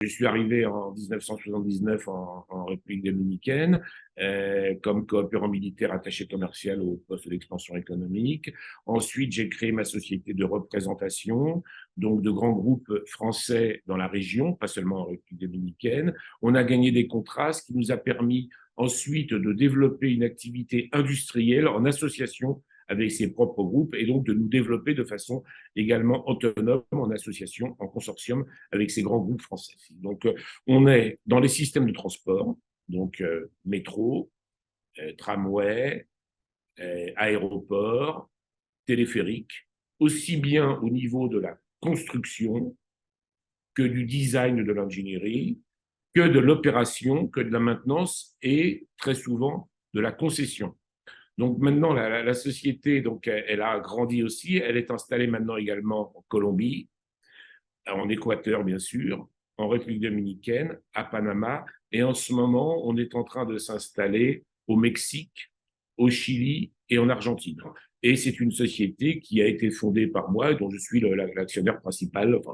Je suis arrivé en 1979 en République dominicaine comme coopérant militaire attaché commercial au poste d'expansion économique. Ensuite, j'ai créé ma société de représentation, donc de grands groupes français dans la région, pas seulement en République dominicaine. On a gagné des contrats, ce qui nous a permis ensuite de développer une activité industrielle en association avec ses propres groupes et donc de nous développer de façon également autonome en association, en consortium avec ces grands groupes français. Donc, on est dans les systèmes de transport, donc métro, tramway, aéroport, téléphérique, aussi bien au niveau de la construction que du design de l'ingénierie, que de l'opération, que de la maintenance et très souvent de la concession. Donc maintenant, la société, donc, elle a grandi aussi. Elle est installée maintenant également en Colombie, en Équateur, bien sûr, en République dominicaine, à Panama. Et en ce moment, on est en train de s'installer au Mexique, au Chili et en Argentine. Et c'est une société qui a été fondée par moi, dont je suis l'actionnaire principal, enfin,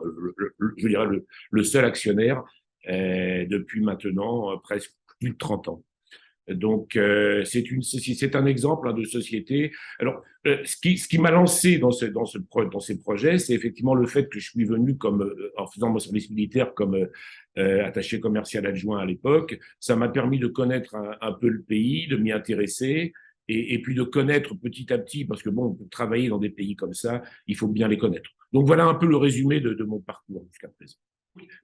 je dirais le seul actionnaire depuis maintenant presque plus de 30 ans. Donc, c'est un exemple de société. Alors, ce qui m'a lancé dans ces projets, c'est effectivement le fait que je suis venu comme, en faisant mon service militaire comme attaché commercial adjoint à l'époque. Ça m'a permis de connaître un peu le pays, de m'y intéresser et puis de connaître petit à petit, parce que bon, pour travailler dans des pays comme ça, il faut bien les connaître. Donc, voilà un peu le résumé de mon parcours jusqu'à présent.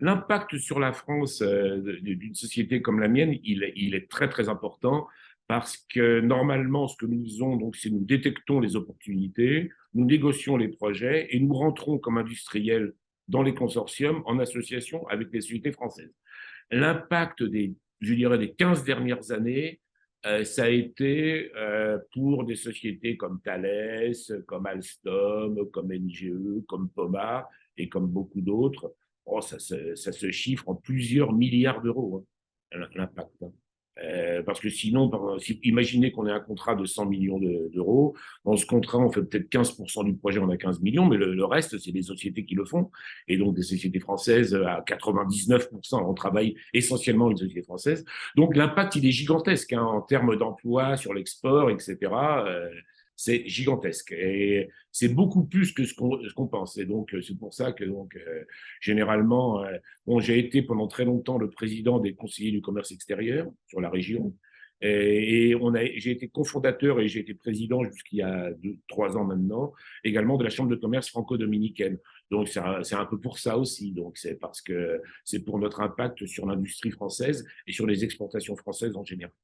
L'impact sur la France d'une société comme la mienne, il est très, très important parce que normalement, ce que nous faisons, donc, c'est nous détectons les opportunités, nous négocions les projets et nous rentrons comme industriels dans les consortiums en association avec les sociétés françaises. L'impact je dirais, des 15 dernières années, ça a été pour des sociétés comme Thales, comme Alstom, comme NGE, comme Poma et comme beaucoup d'autres. Oh, ça se chiffre en plusieurs milliards d'euros, hein, l'impact. Hein. Parce que sinon, imaginez qu'on ait un contrat de 100 millions d'euros. Dans ce contrat, on fait peut-être 15% du projet, on a 15 millions, mais le reste, c'est des sociétés qui le font. Et donc, des sociétés françaises, à 99%, on travaille essentiellement avec des sociétés françaises. Donc, l'impact, il est gigantesque hein, en termes d'emploi, sur l'export, etc. C'est gigantesque. Et c'est beaucoup plus que ce qu'on pense. Et donc, c'est pour ça que, donc, généralement, bon, j'ai été pendant très longtemps le président des conseillers du commerce extérieur sur la région. Et j'ai été cofondateur et j'ai été président jusqu'il y a 3 ans maintenant, également de la Chambre de commerce franco-dominicaine. Donc, c'est un peu pour ça aussi. Donc, c'est parce que c'est pour notre impact sur l'industrie française et sur les exportations françaises en général.